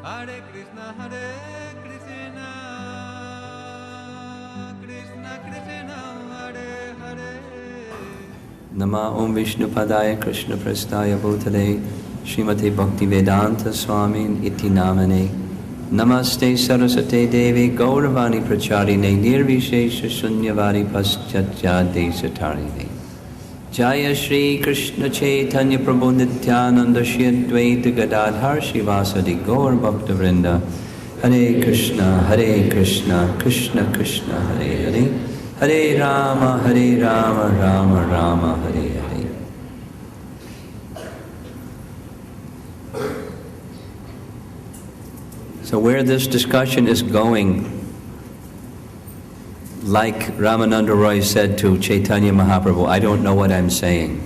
Hare Krishna, Krishna Krishna, Hare Hare. Nama Om Vishnu Padaya Krishna Prasthaya Bhutale Srimati Bhakti Vedanta Swami Iti Namane Namaste Sarasate Devi Gauravani Pracharine Nirvishesha Shunyavadi Paschatya Desatarine Jaya Shri Krishna Chaitanya Prabhu Nityananda Shri Advaita Gadadhar Shivasadi Gaur Bhakta Vrinda Hare Krishna Krishna Krishna Hare Hare Hare Rama Rama Rama Hare Hare. So where this discussion is going, like Ramananda Roy said to Chaitanya Mahaprabhu, I don't know what I'm saying.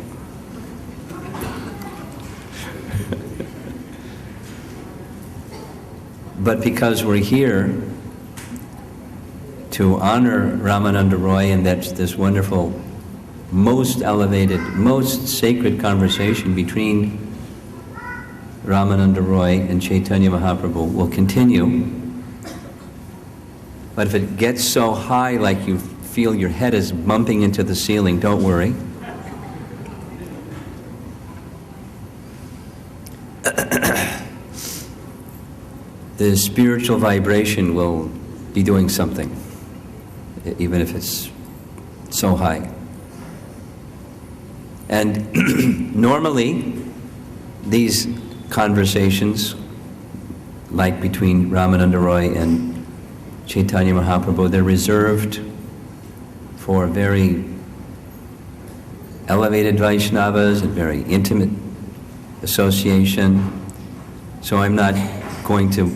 But because we're here to honor Ramananda Roy and that's this wonderful, most elevated, most sacred conversation between Ramananda Roy and Chaitanya Mahaprabhu will continue. But if it gets so high like you feel your head is bumping into the ceiling, don't worry. The spiritual vibration will be doing something, even if it's so high. And normally, these conversations, like between Ramananda Roy and Chaitanya Mahaprabhu, they're reserved for very elevated Vaishnavas and very intimate association. So I'm not going to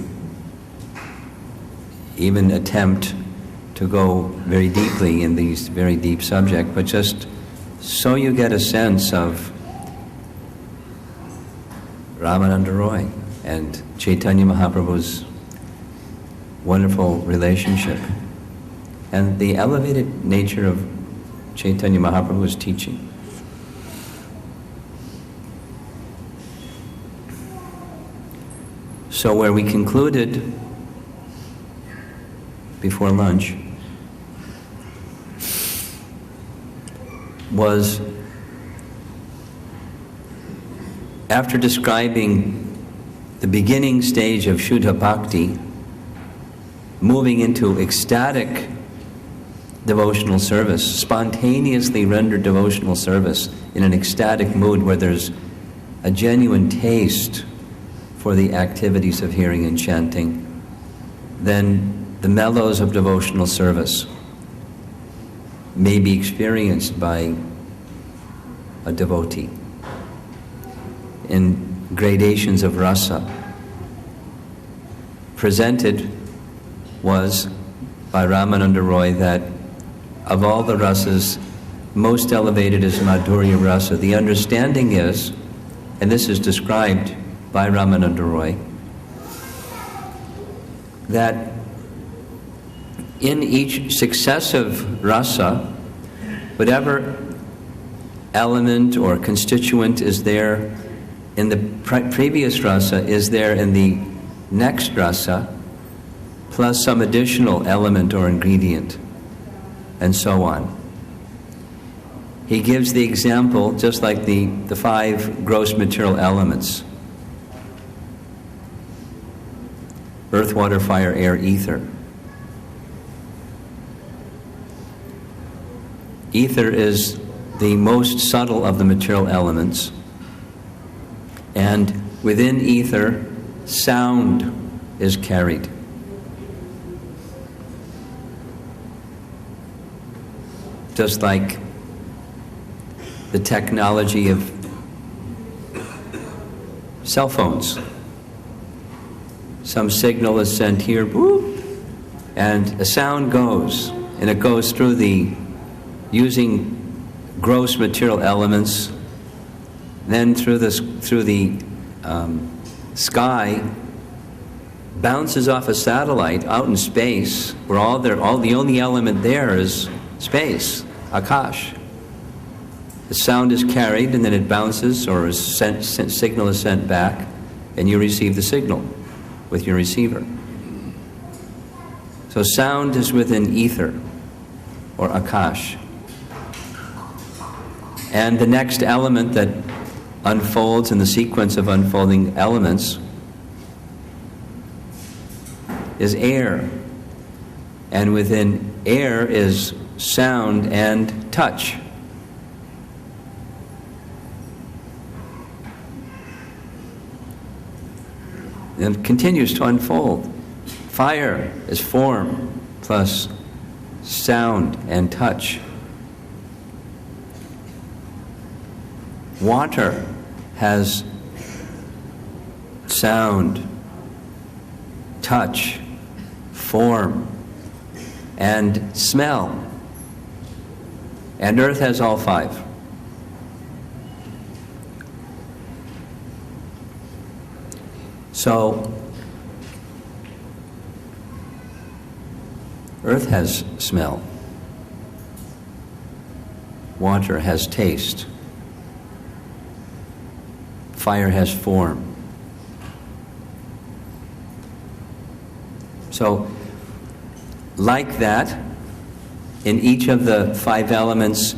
even attempt to go very deeply in these very deep subjects, but just so you get a sense of Ramananda Roy and Chaitanya Mahaprabhu's wonderful relationship and the elevated nature of Chaitanya Mahaprabhu's teaching. So where we concluded before lunch was after describing the beginning stage of Shuddha Bhakti, moving into ecstatic devotional service, spontaneously rendered devotional service in an ecstatic mood where there's a genuine taste for the activities of hearing and chanting, then the mellows of devotional service may be experienced by a devotee in gradations of rasa. Presented was by Ramananda Roy that of all the rasas, most elevated is Madhurya rasa. The understanding is, and this is described by Ramananda Roy, that in each successive rasa, whatever element or constituent is there in the previous rasa is there in the next rasa, plus some additional element or ingredient, and so on. He gives the example, just like the 5 gross material elements: earth, water, fire, air, ether. Ether is the most subtle of the material elements, and within ether, sound is carried. Just like the technology of cell phones. Some signal is sent here, boop, and a sound goes, and it goes through using gross material elements, then through the sky, bounces off a satellite out in space, where the only element there is space, akash. The sound is carried, and then it bounces, or signal is sent back, and you receive the signal. with your receiver. So sound is within ether, or akash. And the next element that unfolds in the sequence of unfolding elements is air. And within air is sound and touch. And it continues to unfold. Fire is form plus sound and touch. Water has sound, touch, form, and smell. And earth has all five. So, earth has smell. Water has taste. Fire has form. So, like that, in each of the five elements,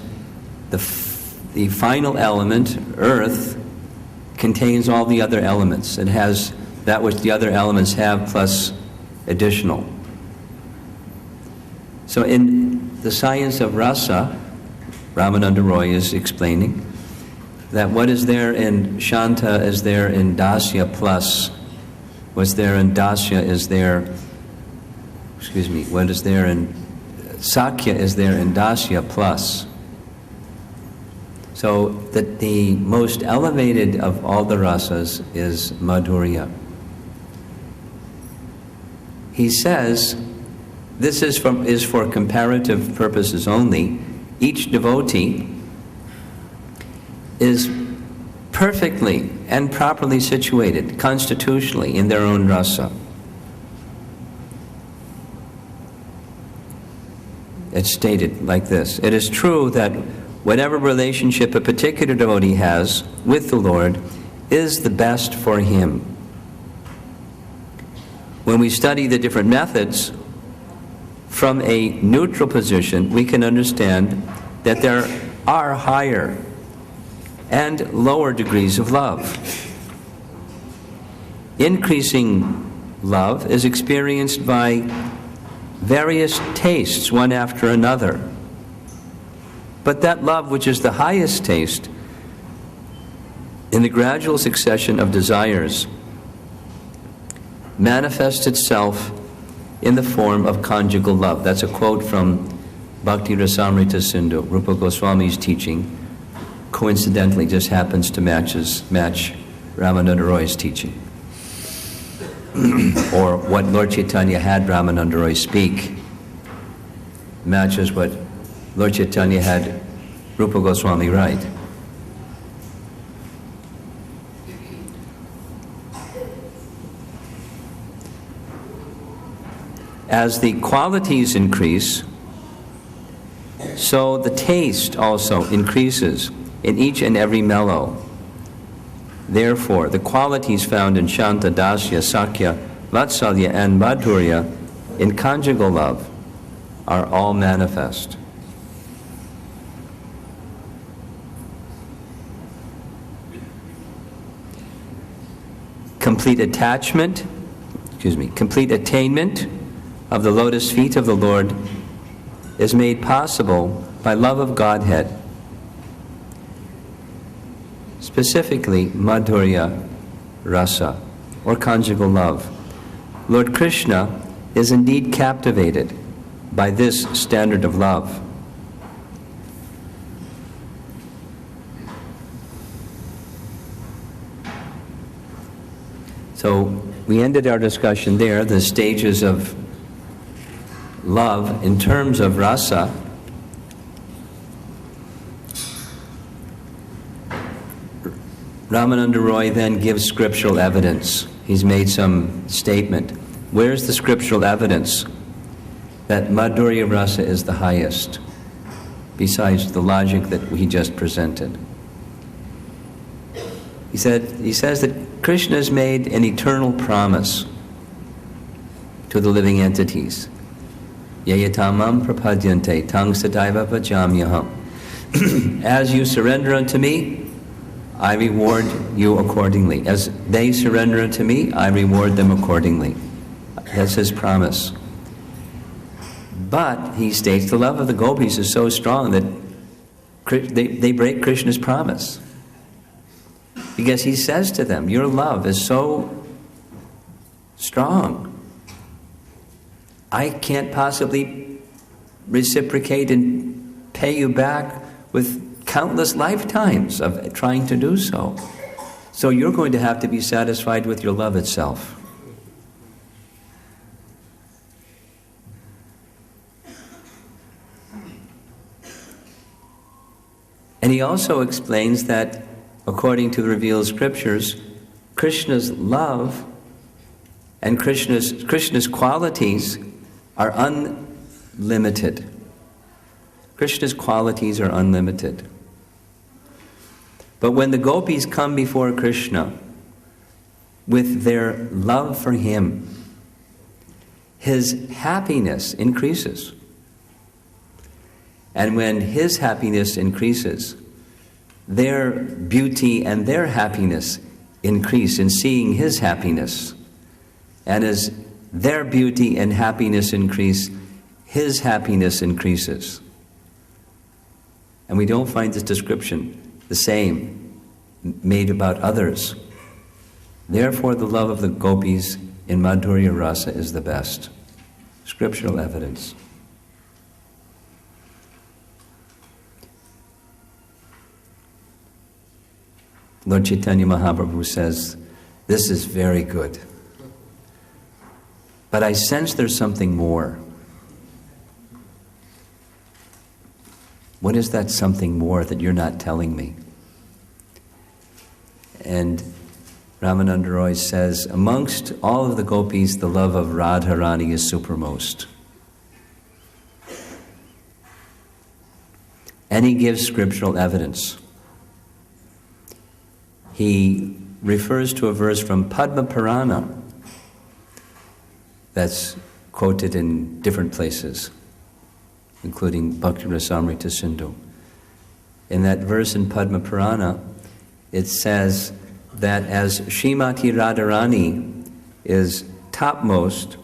the final element, earth, contains all the other elements. It has that which the other elements have plus additional. So in the science of rasa, Ramananda Roy is explaining that what is there in Shanta is there in Dasya plus. What's there in Dasya is there, what is there in Sakya is there in Dasya plus. So that the most elevated of all the rasas is Madhurya. He says, this is for comparative purposes only. Each devotee is perfectly and properly situated constitutionally in their own rasa. It's stated like this: it is true that whatever relationship a particular devotee has with the Lord is the best for him. When we study the different methods from a neutral position, we can understand that there are higher and lower degrees of love. Increasing love is experienced by various tastes, one after another. But that love which is the highest taste, in the gradual succession of desires, manifests itself in the form of conjugal love. That's a quote from Bhakti Rasamrita Sindhu, Rupa Goswami's teaching. Coincidentally, just happens to match Ramananda Roy's teaching. Or what Lord Chaitanya had Ramananda Roy speak matches what Lord Chaitanya had Rupa Goswami write. As the qualities increase, so the taste also increases in each and every mellow. Therefore, the qualities found in Shanta, Dasya, Sakya, Vatsalya, and Madhurya in conjugal love are all manifest. Complete attainment of the lotus feet of the Lord is made possible by love of Godhead, specifically Madhurya Rasa, or conjugal love. Lord Krishna is indeed captivated by this standard of love. So we ended our discussion there, the stages of love in terms of rasa. Ramananda Roy then gives scriptural evidence. He's made some statement. Where's the scriptural evidence that Madhurya Rasa is the highest, besides the logic that he just presented? He says that Krishna has made an eternal promise to the living entities. Yayatamam prapadyante tang sadaiva bhajamyaham. As you surrender unto me, I reward you accordingly. As they surrender unto me, I reward them accordingly. That's his promise. But, he states, the love of the gopis is so strong that they break Krishna's promise. Because he says to them, your love is so strong. I can't possibly reciprocate and pay you back with countless lifetimes of trying to do so. So you're going to have to be satisfied with your love itself. And he also explains that, according to the revealed scriptures, Krishna's love and Krishna's qualities are unlimited. Krishna's qualities are unlimited. But when the gopis come before Krishna with their love for him, his happiness increases. And when his happiness increases, their beauty and their happiness increase in seeing his happiness. And as their beauty and happiness increase, his happiness increases. And we don't find this description the same made about others. Therefore, the love of the gopis in Madhurya Rasa is the best. Scriptural evidence. Lord Chaitanya Mahaprabhu says, this is very good. But I sense there's something more. What is that something more that you're not telling me? And Ramananda Roy says, amongst all of the gopis, the love of Radharani is supermost. And he gives scriptural evidence. He refers to a verse from Padma Purana that's quoted in different places, including Bhakti Rasamrita Sindhu. In that verse in Padma Purana, it says that as Srimati Radharani is topmost,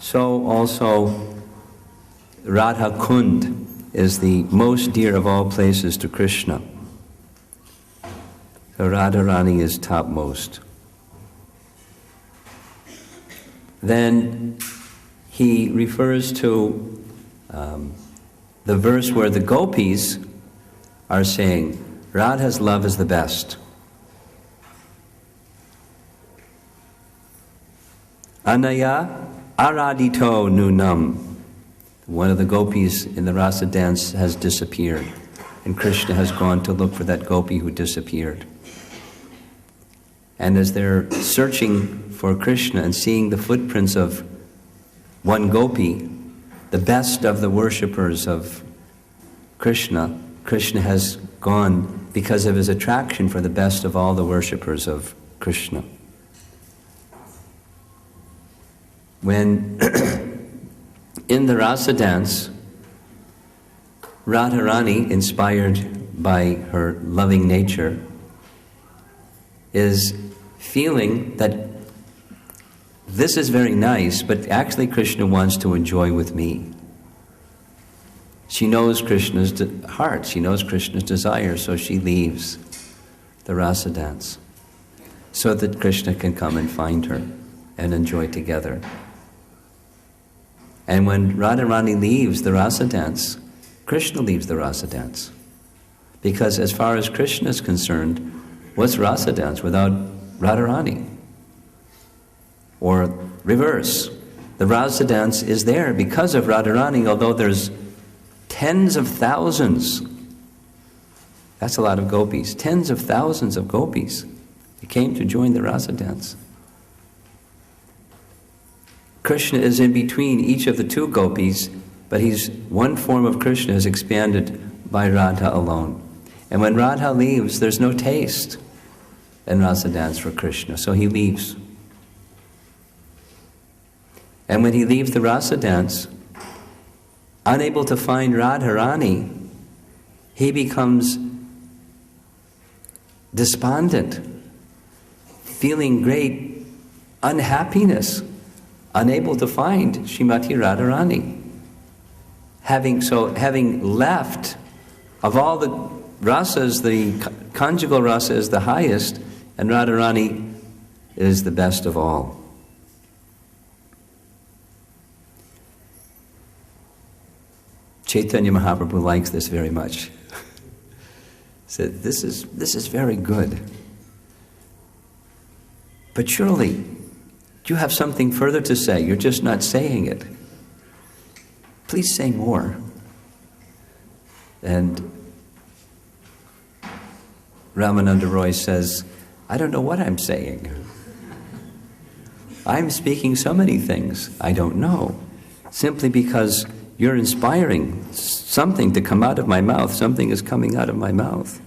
so also Radha Kund is the most dear of all places to Krishna. So Radharani is topmost. Then he refers to the verse where the gopis are saying, Radha's love is the best. Anaya aradito nunam. One of the gopis in the rasa dance has disappeared, and Krishna has gone to look for that gopi who disappeared. And as they're searching for Krishna and seeing the footprints of one gopi, the best of the worshippers of Krishna, Krishna has gone because of his attraction for the best of all the worshippers of Krishna. When in the rasa dance, Radharani, inspired by her loving nature, is feeling that this is very nice, but actually Krishna wants to enjoy with me. She knows Krishna's heart, she knows Krishna's desire, so she leaves the rasa dance so that Krishna can come and find her and enjoy together. And when Radharani leaves the rasa dance, Krishna leaves the rasa dance. Because as far as Krishna is concerned, what's rasa dance without Radharani? Or reverse, the rasa dance is there because of Radharani, although there's tens of thousands. That's a lot of gopis. Tens of thousands of gopis. They came to join the rasa dance. Krishna is in between each of the two gopis, but one form of Krishna is expanded by Radha alone. And when Radha leaves, there's no taste in rasa dance for Krishna, so he leaves. And when he leaves the rasa dance, unable to find Radharani, he becomes despondent, feeling great unhappiness, unable to find Srimati Radharani. Having left, of all the rasas, the conjugal rasa is the highest, and Radharani is the best of all. Chaitanya Mahaprabhu likes this very much. Said, this is very good. But surely, you have something further to say. You're just not saying it. Please say more. And Ramananda Roy says, I don't know what I'm saying. I'm speaking so many things I don't know, simply because you're inspiring something to come out of my mouth. Something is coming out of my mouth.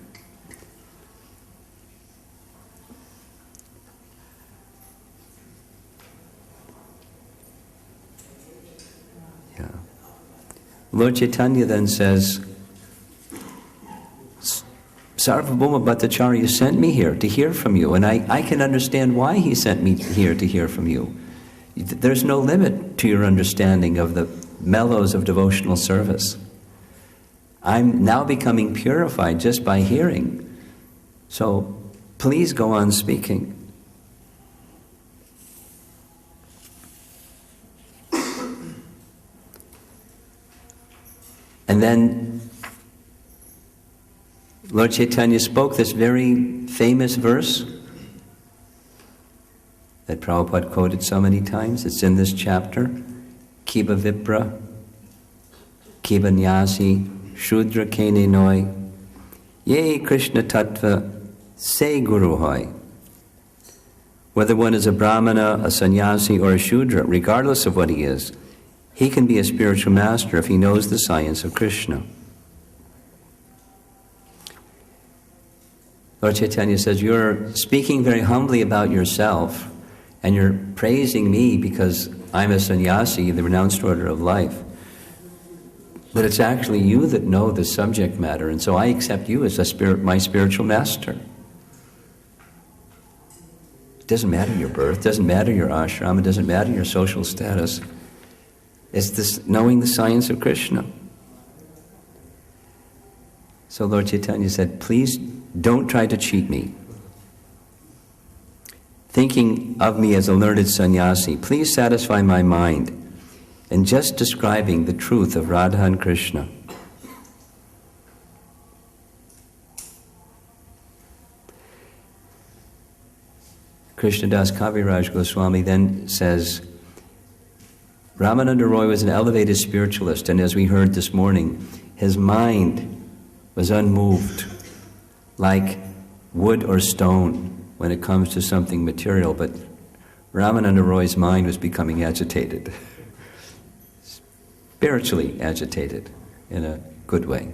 Yeah. Lord Chaitanya then says, Sarvabhauma Bhattacharya sent me here to hear from you, and I can understand why he sent me here to hear from you. There's no limit to your understanding of the mellows of devotional service. I'm now becoming purified just by hearing. So please go on speaking. And then Lord Chaitanya spoke this very famous verse that Prabhupada quoted so many times. It's in this chapter. Kiba Vipra, Kiba Nyasi, Shudra Kene Noi, Ye Krishna Tattva, Se Guru Hoy. Whether one is a Brahmana, a sannyasi, or a Shudra, regardless of what he is, he can be a spiritual master if he knows the science of Krishna. Lord Chaitanya says, you're speaking very humbly about yourself, and you're praising me because I'm a sannyasi, the renounced order of life. But it's actually you that know the subject matter, and so I accept you as my spiritual master. It doesn't matter your birth, doesn't matter your ashram, it doesn't matter your social status. It's this knowing the science of Krishna. So Lord Chaitanya said, please don't try to cheat me. Thinking of me as a learned sannyasi, please satisfy my mind in just describing the truth of Radha and Krishna. Krishnadas Kaviraj Goswami then says, Ramananda Roy was an elevated spiritualist, and as we heard this morning, his mind was unmoved, like wood or stone when it comes to something material, but Ramananda Roy's mind was becoming agitated, spiritually agitated in a good way.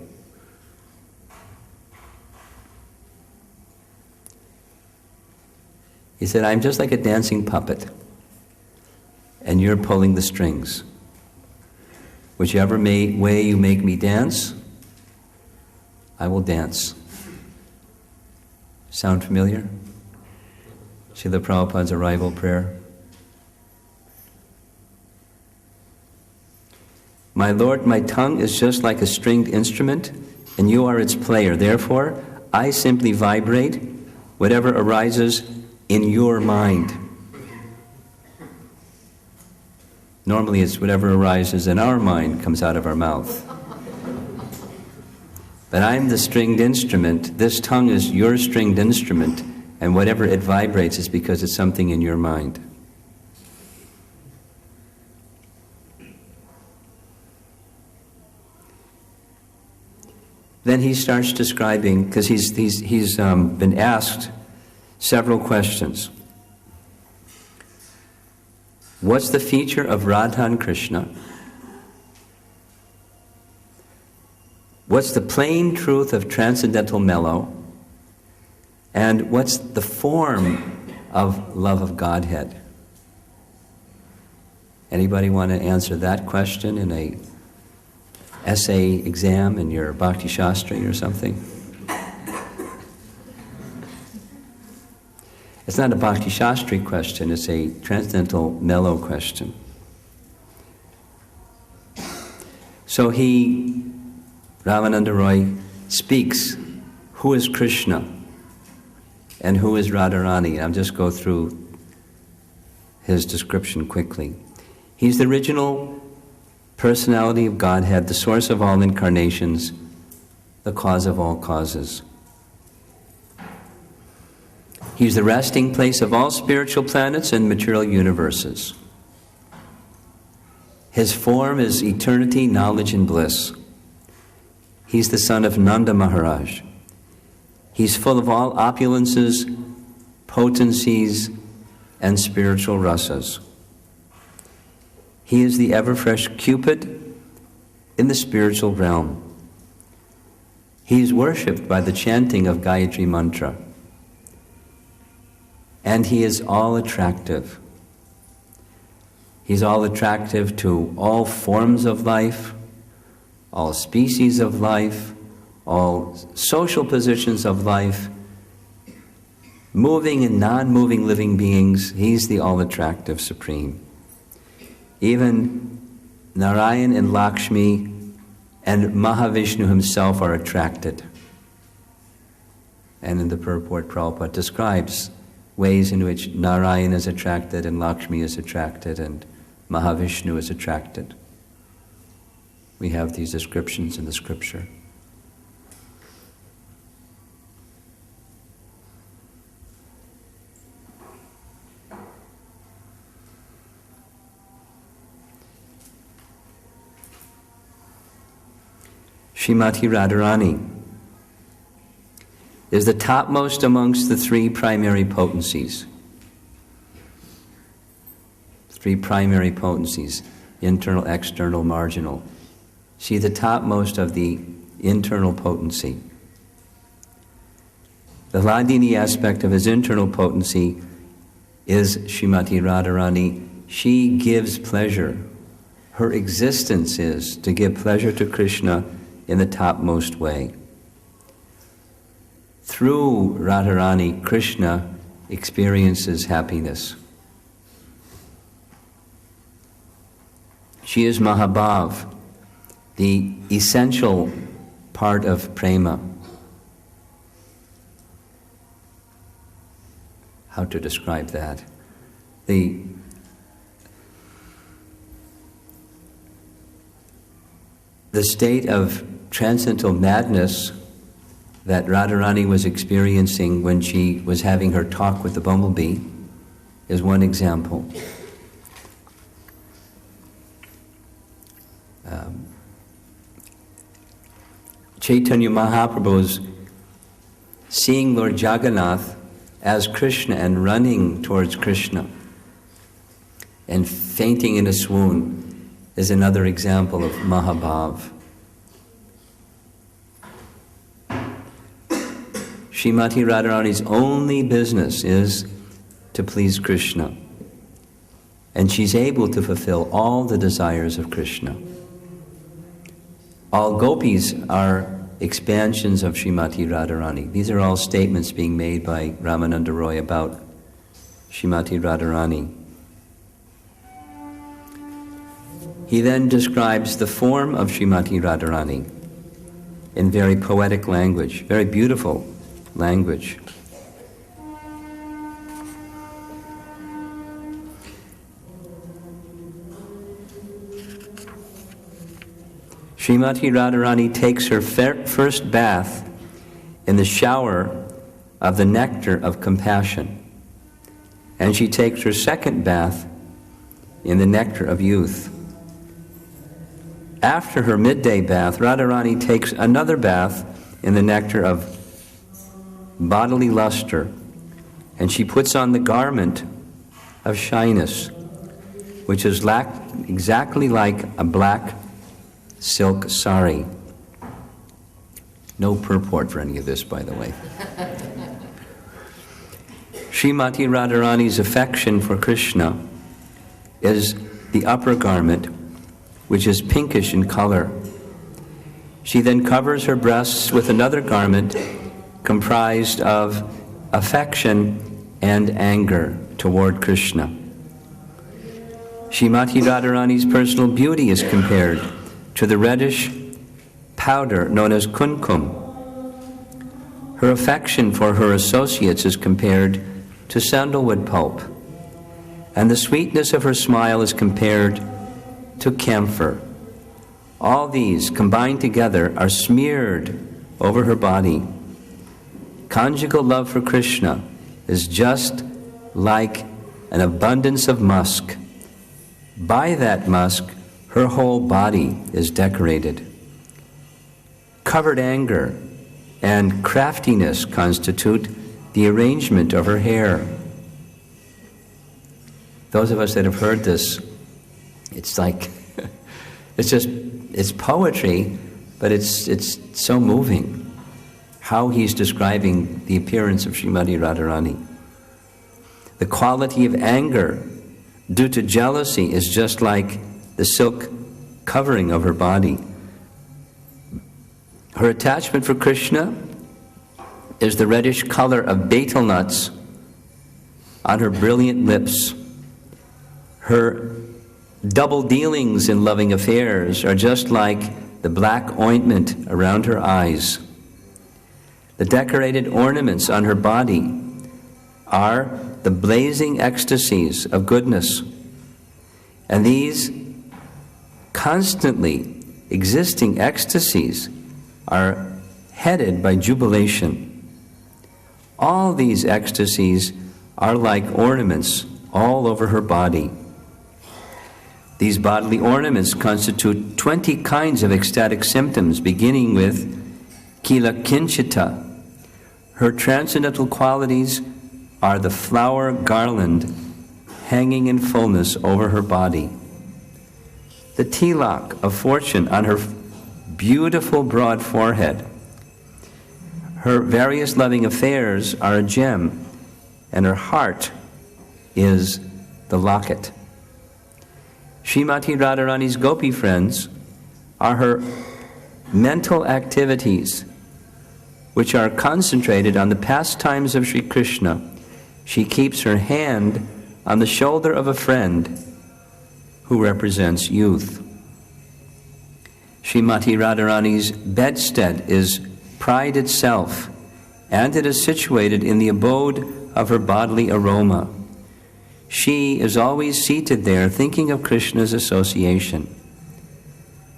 He said, I'm just like a dancing puppet, and you're pulling the strings. Whichever way you make me dance, I will dance. Sound familiar? Srila Prabhupada's arrival prayer. My Lord, my tongue is just like a stringed instrument, and you are its player. Therefore, I simply vibrate whatever arises in your mind. Normally it's whatever arises in our mind comes out of our mouth. But I'm the stringed instrument. This tongue is your stringed instrument, and whatever it vibrates is because it's something in your mind. Then he starts describing, because he's been asked several questions. What's the feature of Radha and Krishna? What's the plain truth of transcendental mellow? And what's the form of love of Godhead? Anybody want to answer that question in a essay exam in your Bhakti Shastri or something? It's not a Bhakti Shastri question, it's a transcendental mellow question. So Ramananda Roy speaks, who is Krishna and who is Radharani? I'll just go through his description quickly. He's the original personality of Godhead, the source of all incarnations, the cause of all causes. He's the resting place of all spiritual planets and material universes. His form is eternity, knowledge, and bliss. He's the son of Nanda Maharaj. He's full of all opulences, potencies, and spiritual rasas. He is the ever-fresh Cupid in the spiritual realm. He is worshipped by the chanting of Gayatri Mantra. And he is all attractive. He's all attractive to all forms of life, all species of life, all social positions of life, moving and non-moving living beings. He's the all-attractive Supreme. Even Narayan and Lakshmi and Mahavishnu himself are attracted. And in the purport, Prabhupada describes ways in which Narayan is attracted and Lakshmi is attracted and Mahavishnu is attracted. We have these descriptions in the scripture. Srimati Radharani is the topmost amongst the three primary potencies. Three primary potencies, internal, external, marginal. She's the topmost of the internal potency. The Hladini aspect of his internal potency is Srimati Radharani. She gives pleasure. Her existence is to give pleasure to Krishna in the topmost way. Through Radharani, Krishna experiences happiness. She is Mahabhav, the essential part of prema. How to describe that? The state of transcendental madness that Radharani was experiencing when she was having her talk with the bumblebee is one example. Chaitanya Mahaprabhu's seeing Lord Jagannath as Krishna and running towards Krishna and fainting in a swoon is another example of Mahabhav. Srimati Radharani's only business is to please Krishna, and she's able to fulfill all the desires of Krishna. All gopis are expansions of Srimati Radharani. These are all statements being made by Ramananda Roy about Srimati Radharani. He then describes the form of Srimati Radharani in very poetic language, very beautiful language. Srimati Radharani takes her first bath in the shower of the nectar of compassion, and she takes her second bath in the nectar of youth. After her midday bath, Radharani takes another bath in the nectar of bodily luster, and she puts on the garment of shyness, which is exactly like a black silk sari. No purport for any of this, by the way. Srimati Radharani's affection for Krishna is the upper garment, which is pinkish in color. She then covers her breasts with another garment comprised of affection and anger toward Krishna. Srimati Radharani's personal beauty is compared to the reddish powder known as kumkum. Her affection for her associates is compared to sandalwood pulp, and the sweetness of her smile is compared to camphor. All these combined together are smeared over her body. Conjugal love for Krishna is just like an abundance of musk. By that musk, her whole body is decorated. Covered anger and craftiness constitute the arrangement of her hair. Those of us that have heard this, it's like, it's poetry, but it's so moving how he's describing the appearance of Srimati Radharani. The quality of anger due to jealousy is just like the silk covering of her body. Her attachment for Krishna is the reddish color of betel nuts on her brilliant lips. Her double dealings in loving affairs are just like the black ointment around her eyes. The decorated ornaments on her body are the blazing ecstasies of goodness. And these constantly existing ecstasies are headed by jubilation. All these ecstasies are like ornaments all over her body. These bodily ornaments constitute 20 kinds of ecstatic symptoms, beginning with Kila Kinchita. Her transcendental qualities are the flower garland hanging in fullness over her body. The tilak of fortune on her beautiful broad forehead. Her various loving affairs are a gem, and her heart is the locket. Srimati Radharani's gopi friends are her mental activities, which are concentrated on the pastimes of Sri Krishna. She keeps her hand on the shoulder of a friend who represents youth. Srimati Radharani's bedstead is pride itself, and it is situated in the abode of her bodily aroma. She is always seated there thinking of Krishna's association.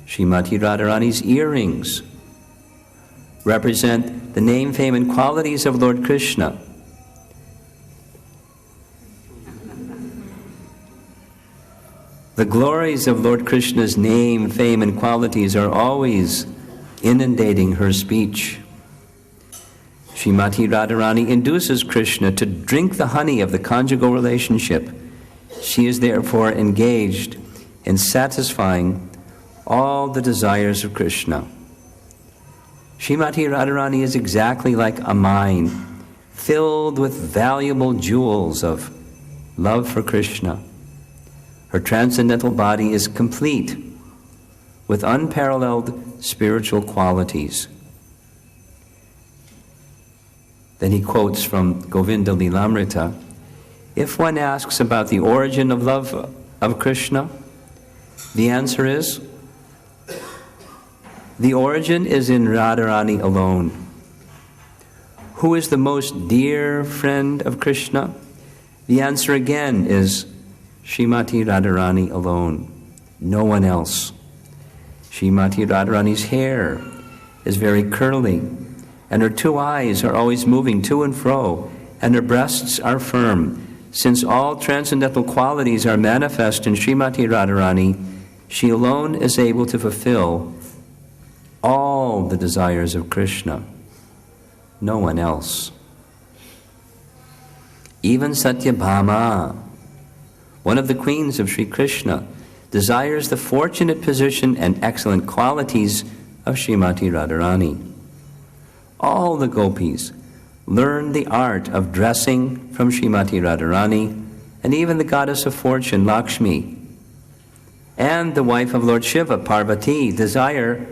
Srimati Radharani's earrings represent the name, fame, and qualities of Lord Krishna. The glories of Lord Krishna's name, fame, and qualities are always inundating her speech. Srimati Radharani induces Krishna to drink the honey of the conjugal relationship. She is therefore engaged in satisfying all the desires of Krishna. Srimati Radharani is exactly like a mine filled with valuable jewels of love for Krishna. Her transcendental body is complete with unparalleled spiritual qualities. Then he quotes from Govinda Lilamrita, if one asks about the origin of love of Krishna, the answer is, the origin is in Radharani alone. Who is the most dear friend of Krishna? The answer again is Srimati Radharani alone, no one else. Srimati Radharani's hair is very curly, and her two eyes are always moving to and fro, and her breasts are firm. Since all transcendental qualities are manifest in Srimati Radharani, she alone is able to fulfill all the desires of Krishna, no one else. Even Satyabhama, one of the queens of Sri Krishna, desires the fortunate position and excellent qualities of Srimati Radharani. All the gopis learn the art of dressing from Srimati Radharani, and even the goddess of fortune, Lakshmi, and the wife of Lord Shiva, Parvati, desire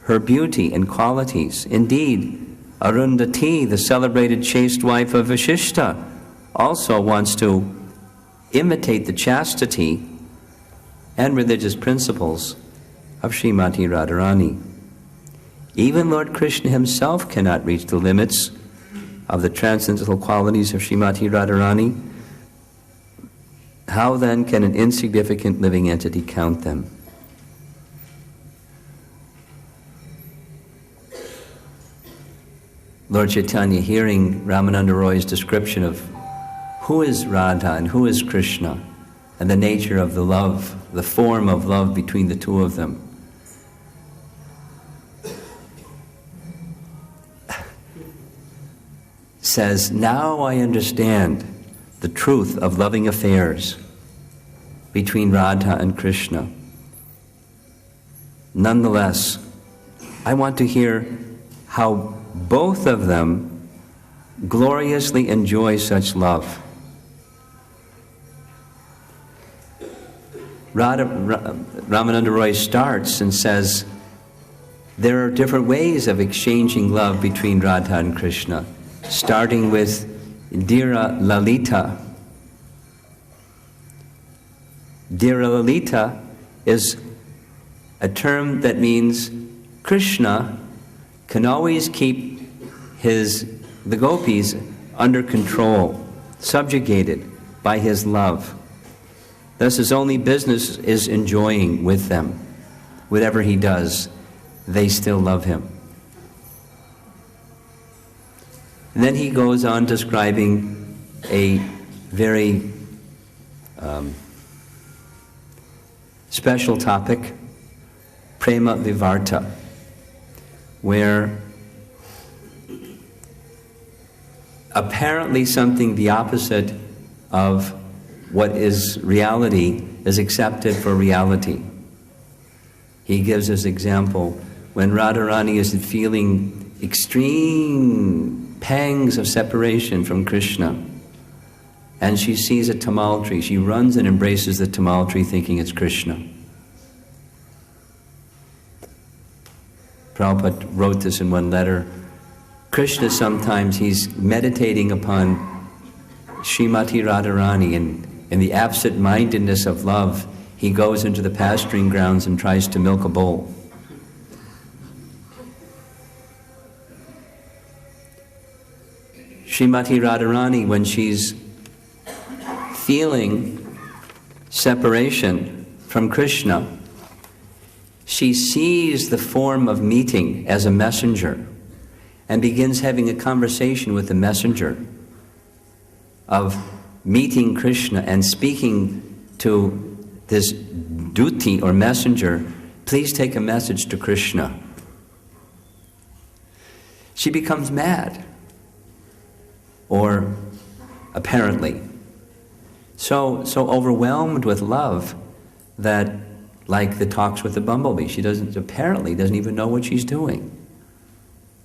her beauty and qualities. Indeed, Arundhati, the celebrated chaste wife of Vasishta, also wants to imitate the chastity and religious principles of Srimati Radharani. Even Lord Krishna himself cannot reach the limits of the transcendental qualities of Srimati Radharani. How then can an insignificant living entity count them? Lord Chaitanya, hearing Ramananda Roy's description of who is Radha and who is Krishna, and the nature of the love, the form of love between the two of them, says, now I understand the truth of loving affairs between Radha and Krishna. Nonetheless, I want to hear how both of them gloriously enjoy such love. Ramananda Roy starts and says, there are different ways of exchanging love between Radha and Krishna, starting with Dira Lalita. Dira Lalita is a term that means Krishna can always keep the gopis under control, subjugated by his love. Thus his only business is enjoying with them. Whatever he does, they still love him. And then he goes on describing a very special topic, Prema Vivarta, where apparently something the opposite of what is reality is accepted for reality. He gives us example when Radharani is feeling extreme pangs of separation from Krishna, and she sees a tamal tree. She runs and embraces the tamal tree thinking it's Krishna. Prabhupada wrote this in one letter. Krishna sometimes, he's meditating upon Srimati Radharani, and in the absent-mindedness of love, he goes into the pasturing grounds and tries to milk a bull. Srimati Radharani, when she's feeling separation from Krishna, she sees the form of meeting as a messenger and begins having a conversation with the messenger of meeting Krishna and speaking to this duti or messenger, please take a message to Krishna. She becomes mad, or apparently so overwhelmed with love that, like the talks with the bumblebee, she apparently doesn't even know what she's doing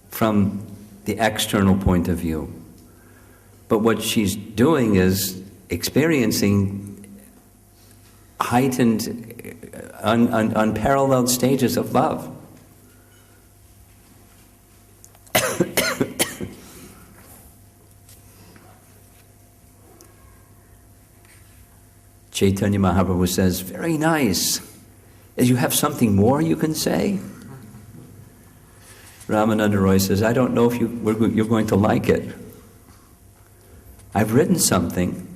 from the external point of view. But what she's doing is experiencing heightened, unparalleled stages of love. Chaitanya Mahaprabhu says, very nice. You have something more you can say? Ramananda Roy says, I don't know if you're going to like it. I've written something.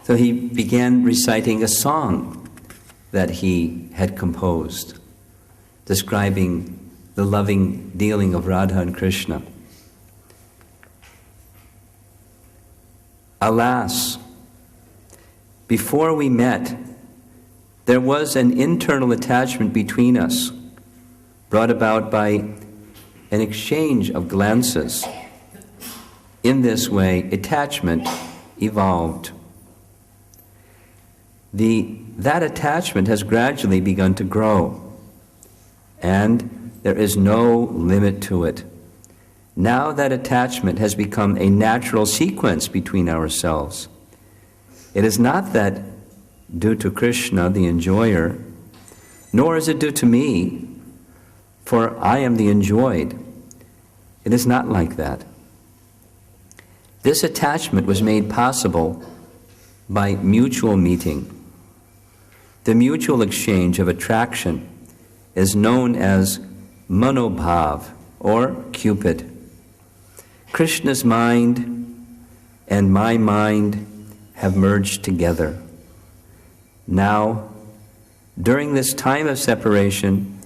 So he began reciting a song that he had composed, describing the loving dealing of Radha and Krishna. Alas, before we met, there was an internal attachment between us, brought about by an exchange of glances. In this way, attachment evolved. That attachment has gradually begun to grow, and there is no limit to it. Now that attachment has become a natural sequence between ourselves. It is not that due to Krishna, the enjoyer, nor is it due to me, for I am the enjoyed. It is not like that. This attachment was made possible by mutual meeting. The mutual exchange of attraction is known as Manobhav, or Cupid. Krishna's mind and my mind have merged together. Now, during this time of separation,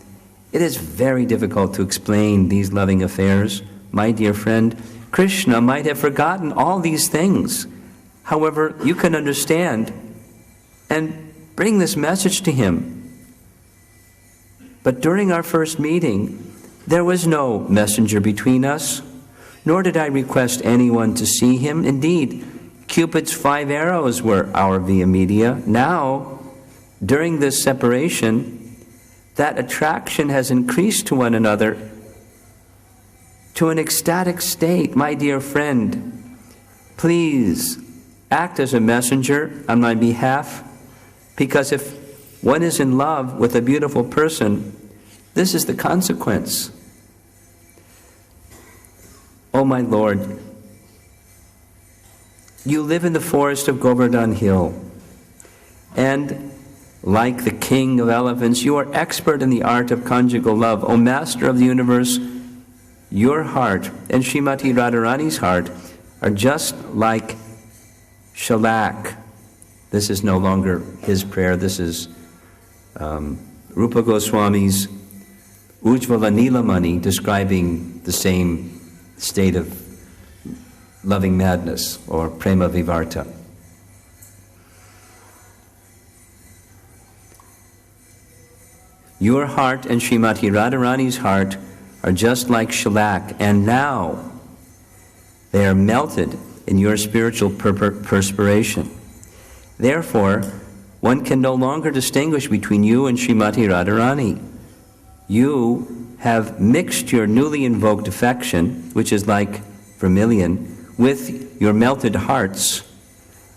it is very difficult to explain these loving affairs. My dear friend, Krishna might have forgotten all these things. However, you can understand and bring this message to him. But during our first meeting, there was no messenger between us, nor did I request anyone to see him. Indeed, Cupid's 5 arrows were our via media. Now, during this separation, that attraction has increased to one another to an ecstatic state. My dear friend, please act as a messenger on my behalf, because if one is in love with a beautiful person, this is the consequence. Oh my Lord, you live in the forest of Govardhan Hill, and like the king of elephants, you are expert in the art of conjugal love. O Master of the universe, your heart and Srimati Radharani's heart are just like shellac. This is no longer his prayer. This is Rupa Goswami's Ujjvala Nilamani describing the same state of loving madness, or prema vivarta. Your heart and Srimati Radharani's heart are just like shellac, and now they are melted in your spiritual perspiration. Therefore, one can no longer distinguish between you and Srimati Radharani. You have mixed your newly invoked affection, which is like vermilion, with your melted hearts,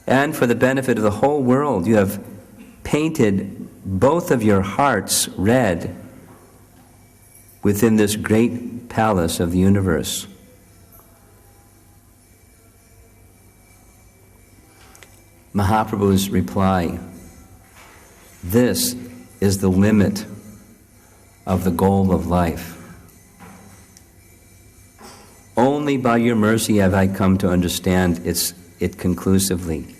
and for the benefit of the whole world, you have painted both of your hearts red within this great palace of the universe. Mahaprabhu's reply: this is the limit of the goal of life. Only by your mercy have I come to understand it conclusively.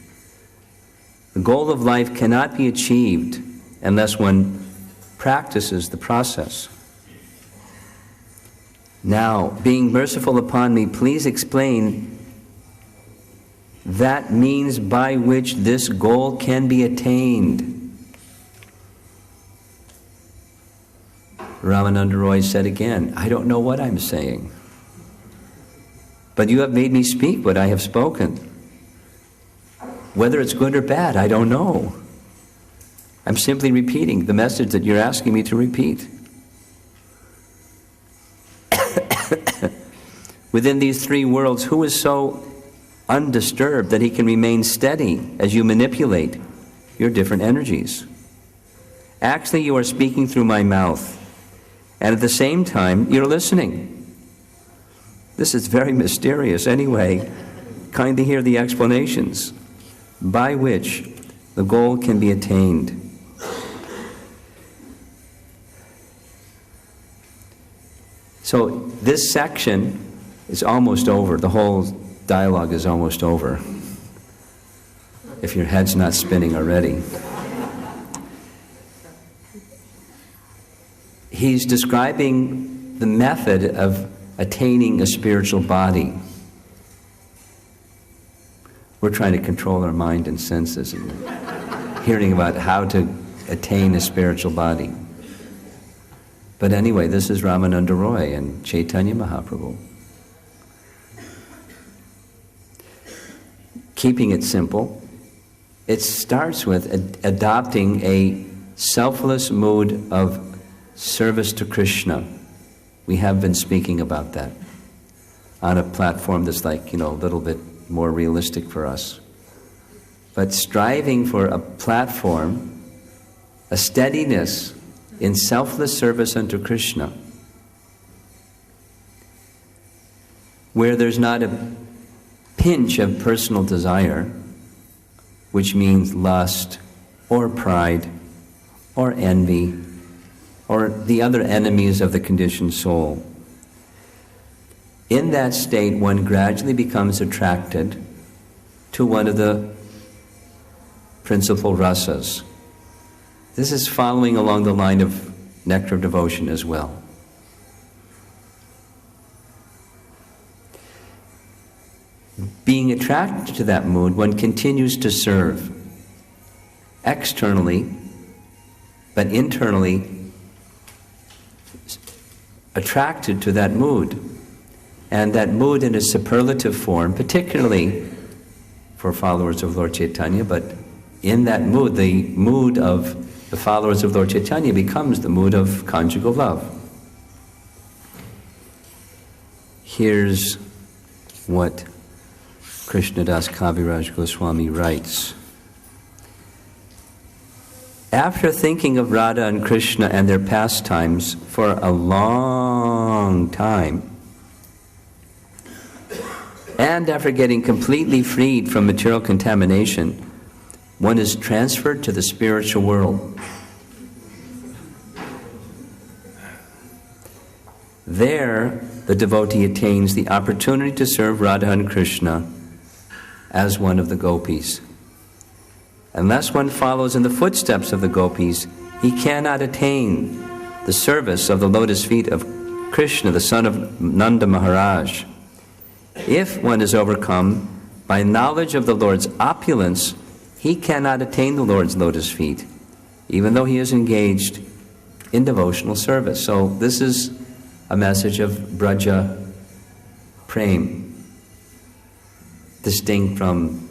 The goal of life cannot be achieved unless one practices the process. Now, being merciful upon me, please explain that means by which this goal can be attained. Ramananda Roy said again, I don't know what I'm saying, but you have made me speak what I have spoken. Whether it's good or bad, I don't know. I'm simply repeating the message that you're asking me to repeat. Within these 3 worlds, who is so undisturbed that he can remain steady as you manipulate your different energies? Actually, you are speaking through my mouth, and at the same time, you're listening. This is very mysterious. Anyway, kindly hear the explanations by which the goal can be attained. So this section is almost over. The whole dialogue is almost over, if your head's not spinning already. He's describing the method of attaining a spiritual body. We're trying to control our mind and senses and hearing about how to attain a spiritual body. But anyway, this is Ramananda Roy and Chaitanya Mahaprabhu. Keeping it simple, it starts with adopting a selfless mood of service to Krishna. We have been speaking about that. on a platform that's like, a little bit more realistic for us. But striving for a platform, a steadiness in selfless service unto Krishna, where there's not a pinch of personal desire, which means lust or pride or envy or the other enemies of the conditioned soul. In that state, one gradually becomes attracted to one of the principal rasas. This is following along the line of nectar of devotion as well. Being attracted to that mood, one continues to serve externally, but internally attracted to that mood. And that mood in a superlative form, particularly for followers of Lord Chaitanya, but in that mood, the mood of the followers of Lord Chaitanya becomes the mood of conjugal love. Here's what Krishnadas Kaviraj Goswami writes. After thinking of Radha and Krishna and their pastimes for a long time, and after getting completely freed from material contamination, one is transferred to the spiritual world. There, the devotee attains the opportunity to serve Radha and Krishna as one of the gopis. Unless one follows in the footsteps of the gopis, he cannot attain the service of the lotus feet of Krishna, the son of Nanda Maharaj. If one is overcome by knowledge of the Lord's opulence, he cannot attain the Lord's lotus feet, even though he is engaged in devotional service. So this is a message of Braja Prem, distinct from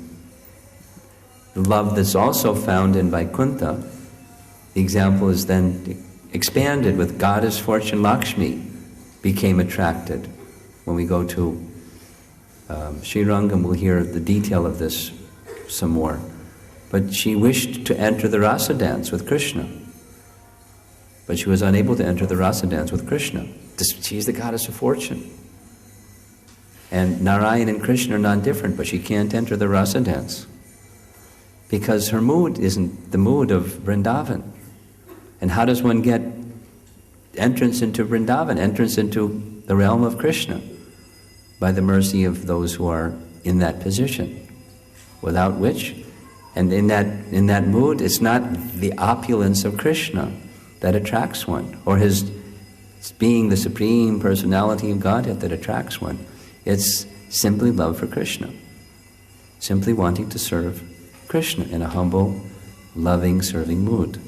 the love that's also found in Vaikuntha. The example is then expanded with Goddess Fortune Lakshmi became attracted. When we go to Sri Rangam, we'll hear the detail of this some more. But she wished to enter the rasa dance with Krishna. But she was unable to enter the rasa dance with Krishna. She's the goddess of fortune. And Narayan and Krishna are non-different, but she can't enter the rasa dance because her mood isn't the mood of Vrindavan. And how does one get entrance into Vrindavan, entrance into the realm of Krishna? By the mercy of those who are in that position, without which, and in that mood, it's not the opulence of Krishna that attracts one, or his being the Supreme Personality of Godhead that attracts one. It's simply love for Krishna, simply wanting to serve Krishna in a humble, loving, serving mood.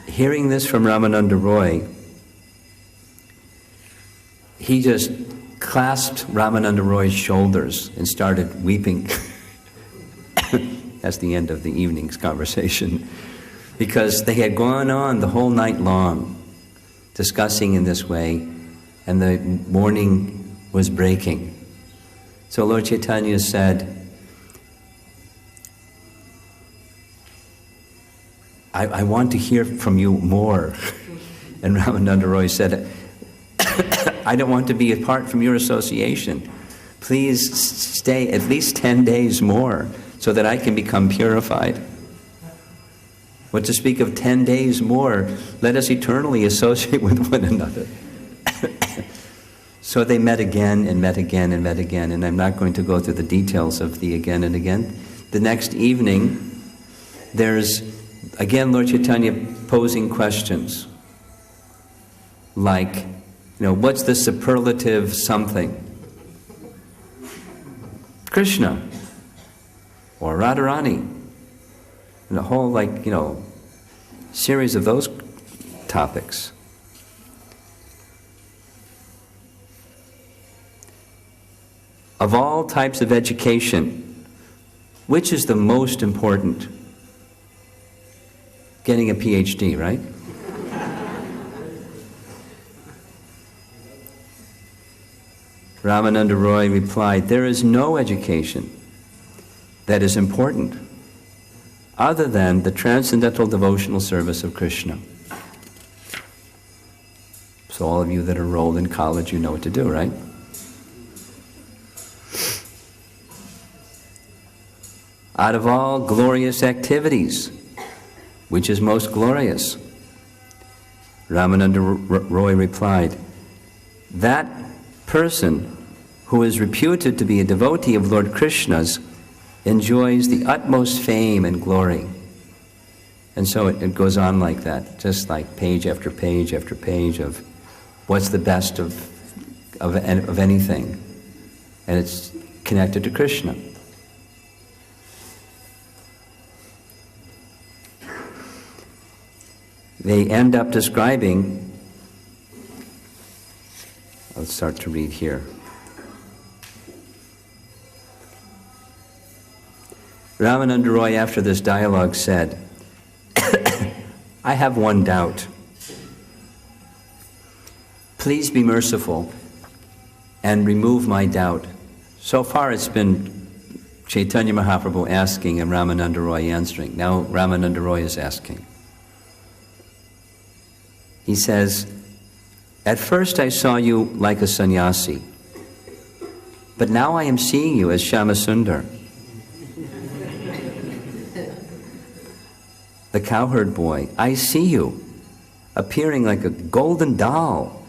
Hearing this from Ramananda Roy, he just clasped Ramananda Roy's shoulders and started weeping. That's the end of the evening's conversation. Because they had gone on the whole night long, discussing in this way, and the morning was breaking. So Lord Chaitanya said, I want to hear from you more. And Ramananda Roy said, I don't want to be apart from your association. Please stay at least 10 days more so that I can become purified. What to speak of 10 days more, let us eternally associate with one another. So they met again and met again and met again, and I'm not going to go through the details of the again and again. The next evening, there's again Lord Chaitanya posing questions like, what's the superlative something? Krishna or Radharani. And a whole series of those topics. Of all types of education, which is the most important? getting a PhD, right? Ramananda Roy replied, there is no education that is important other than the transcendental devotional service of Krishna. So all of you that are enrolled in college, you know what to do, right? Out of all glorious activities, which is most glorious? Ramananda Roy replied, that person who is reputed to be a devotee of Lord Krishna's enjoys the utmost fame and glory. And so it goes on like that, just like page after page after page of what's the best of anything. And it's connected to Krishna. They end up describing, I'll start to read here. Ramananda Roy, after this dialogue, said, I have one doubt. Please be merciful and remove my doubt. So far it's been Chaitanya Mahaprabhu asking and Ramananda Roy answering. Now Ramananda Roy is asking. He says, at first I saw you like a sannyasi, but now I am seeing you as Shyamasundar, the cowherd boy. I see you appearing like a golden doll,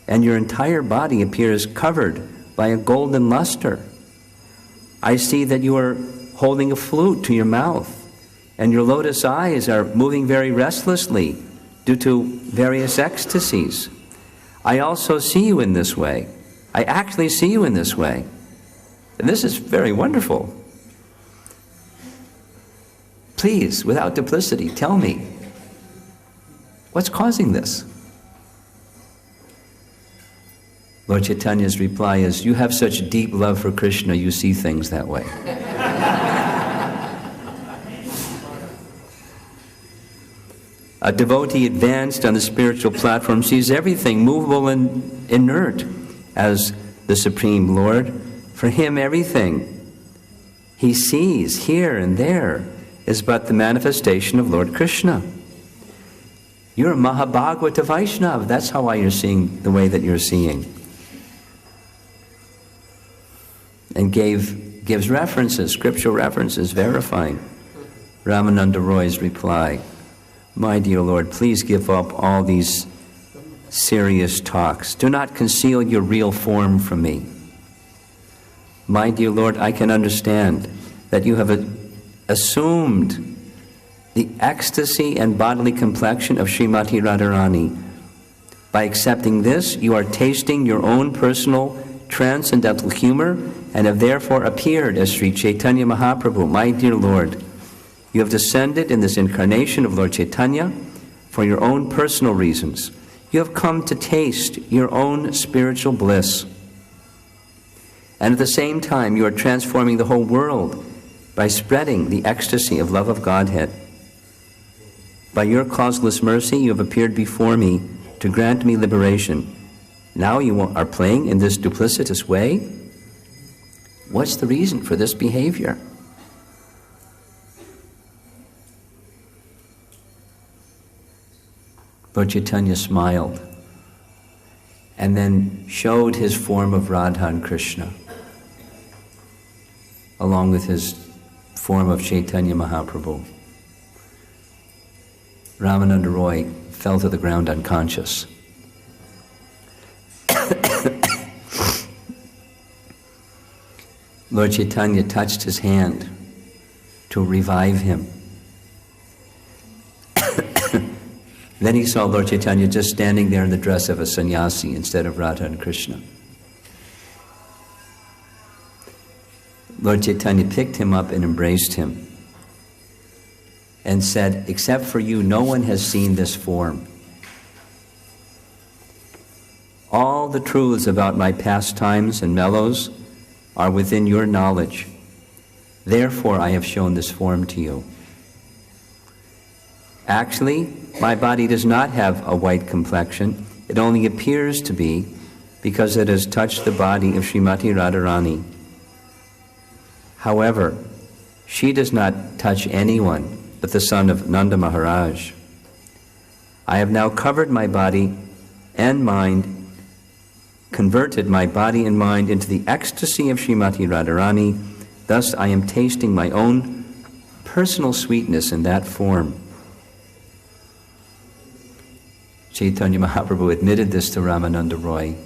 and your entire body appears covered by a golden luster. I see that you are holding a flute to your mouth, and your lotus eyes are moving very restlessly due to various ecstasies. I also see you in this way. I actually see you in this way. And this is very wonderful. Please, without duplicity, tell me, what's causing this? Lord Chaitanya's reply is, you have such deep love for Krishna, you see things that way. A devotee advanced on the spiritual platform sees everything movable and inert as the Supreme Lord. For him, everything he sees here and there is but the manifestation of Lord Krishna. You're a Mahabhagavata Vaishnava. That's how you're seeing the way that you're seeing. And gives references, scriptural references, verifying Ramananda Roy's reply. My dear Lord, please give up all these serious talks. Do not conceal your real form from me. My dear Lord, I can understand that you have assumed the ecstasy and bodily complexion of Srimati Radharani. By accepting this, you are tasting your own personal transcendental humor and have therefore appeared as Sri Chaitanya Mahaprabhu. My dear Lord, you have descended in this incarnation of Lord Chaitanya for your own personal reasons. You have come to taste your own spiritual bliss. And at the same time, you are transforming the whole world by spreading the ecstasy of love of Godhead. By your causeless mercy, you have appeared before me to grant me liberation. Now you are playing in this duplicitous way? What's the reason for this behavior? Lord Chaitanya smiled and then showed his form of Radha and Krishna along with his form of Chaitanya Mahaprabhu. Ramananda Roy fell to the ground unconscious. Lord Chaitanya touched his hand to revive him. Then he saw Lord Chaitanya just standing there in the dress of a sannyasi instead of Radha and Krishna. Lord Chaitanya picked him up and embraced him and said, except for you, no one has seen this form. All the truths about my pastimes and mellows are within your knowledge. Therefore, I have shown this form to you. Actually, my body does not have a white complexion. It only appears to be because it has touched the body of Srimati Radharani. However, she does not touch anyone but the son of Nanda Maharaj. I have now covered my body and mind, converted my body and mind into the ecstasy of Srimati Radharani. Thus I am tasting my own personal sweetness in that form. Chaitanya Mahaprabhu admitted this to Ramananda Roy.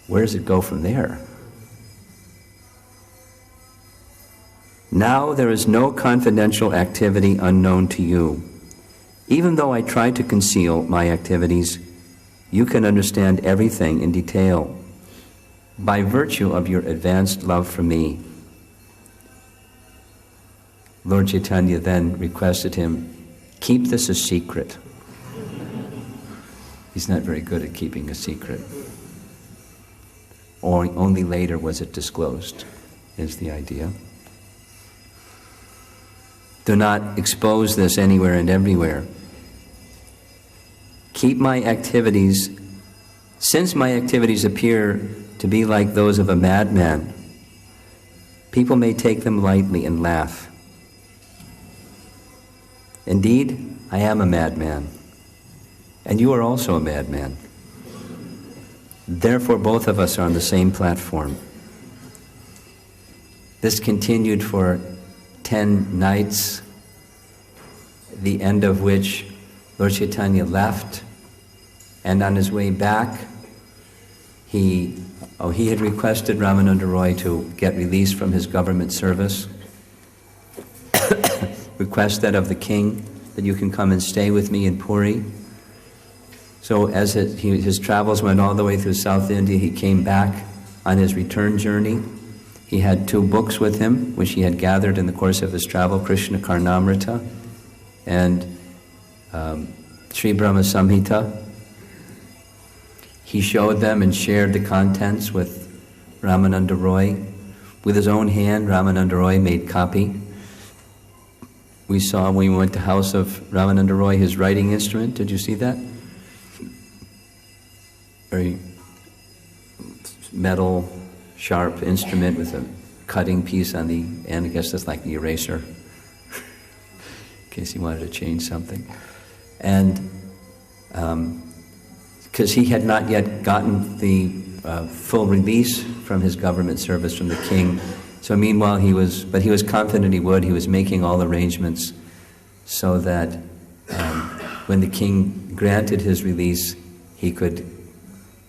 Where does it go from there? Now there is no confidential activity unknown to you. Even though I try to conceal my activities, you can understand everything in detail by virtue of your advanced love for me. Lord Chaitanya then requested him, keep this a secret. He's not very good at keeping a secret. Or only later was it disclosed, is the idea. Do not expose this anywhere and everywhere. Keep my activities, since my activities appear to be like those of a madman, people may take them lightly and laugh. Indeed, I am a madman, and you are also a madman. Therefore, both of us are on the same platform. This continued for 10 nights, the end of which Lord Chaitanya left, and on his way back, he had requested Ramananda Roy to get released from his government service. Request that of the king, that you can come and stay with me in Puri. So as his travels went all the way through South India, he came back on his return journey. He had 2 books with him, which he had gathered in the course of his travel, Krishna Karnamrita and Sri Brahma Samhita. He showed them and shared the contents with Ramananda Roy. With his own hand, Ramananda Roy made copy. We saw when we went to the house of Ramananda Roy his writing instrument. Did you see that? Very metal, sharp instrument with a cutting piece on the end. I guess that's like the eraser, in case he wanted to change something. And because he had not yet gotten the full release from his government service from the king. So meanwhile he was confident he would. He was making all arrangements so that when the king granted his release, he could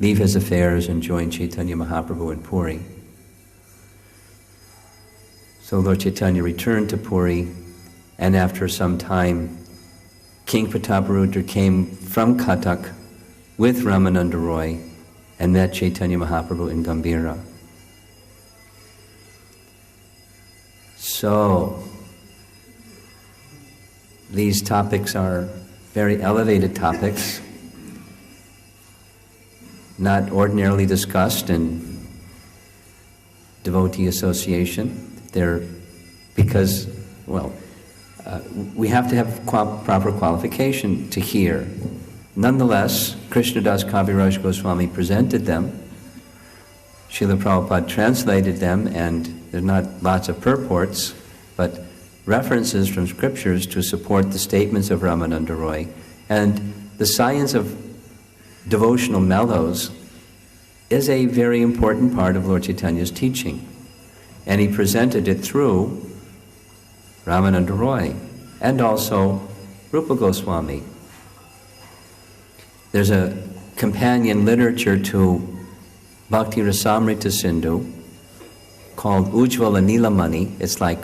leave his affairs and join Chaitanya Mahaprabhu in Puri. So Lord Chaitanya returned to Puri, and after some time, King Prataparudra came from Cuttack with Ramananda Roy and met Chaitanya Mahaprabhu in Gambhira. So, these topics are very elevated topics, not ordinarily discussed in devotee association. They're because, we have to have proper qualification to hear. Nonetheless, Krishnadas Kaviraj Goswami presented them. Srila Prabhupada translated them, and there are not lots of purports, but references from scriptures to support the statements of Ramananda Roy. And the science of devotional mellows is a very important part of Lord Chaitanya's teaching. And he presented it through Ramananda Roy and also Rupa Goswami. There's a companion literature to Bhakti Rasamrita Sindhu called Ujjvala Nilamani. It's like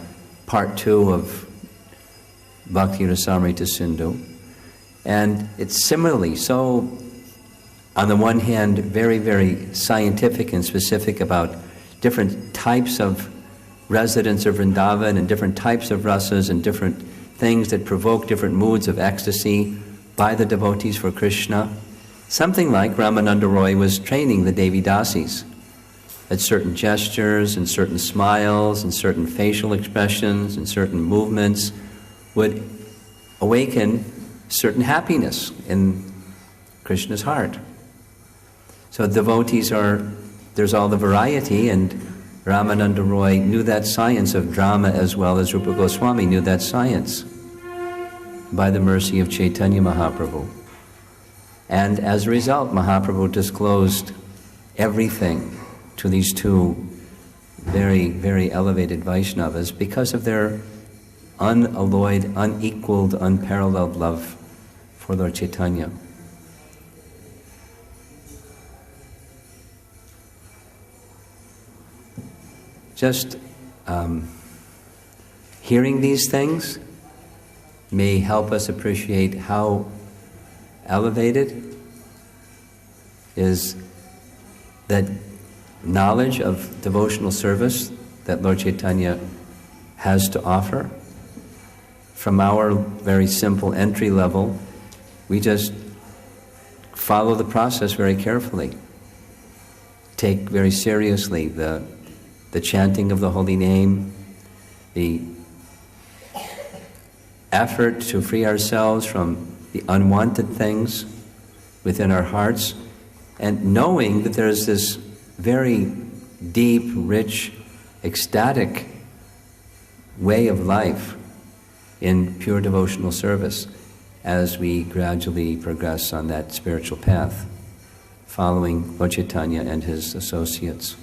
part 2 of Bhakti Rasamrita Sindhu. And it's similarly so, on the one hand, very, very scientific and specific about different types of residents of Vrindavan and different types of rasas and different things that provoke different moods of ecstasy by the devotees for Krishna. Something like Ramananda Roy was training the Devi Dasis. that certain gestures and certain smiles and certain facial expressions and certain movements would awaken certain happiness in Krishna's heart. So devotees there's all the variety, and Ramananda Roy knew that science of drama as well as Rupa Goswami knew that science by the mercy of Chaitanya Mahaprabhu. And as a result, Mahaprabhu disclosed everything to these two very, very elevated Vaishnavas because of their unalloyed, unequaled, unparalleled love for Lord Chaitanya. Just hearing these things may help us appreciate how elevated is that knowledge of devotional service that Lord Chaitanya has to offer. From our very simple entry level, we just follow the process very carefully. Take very seriously the chanting of the holy name, the effort to free ourselves from the unwanted things within our hearts, and knowing that there's this very deep, rich, ecstatic way of life in pure devotional service as we gradually progress on that spiritual path, following Lord Chaitanya and his associates.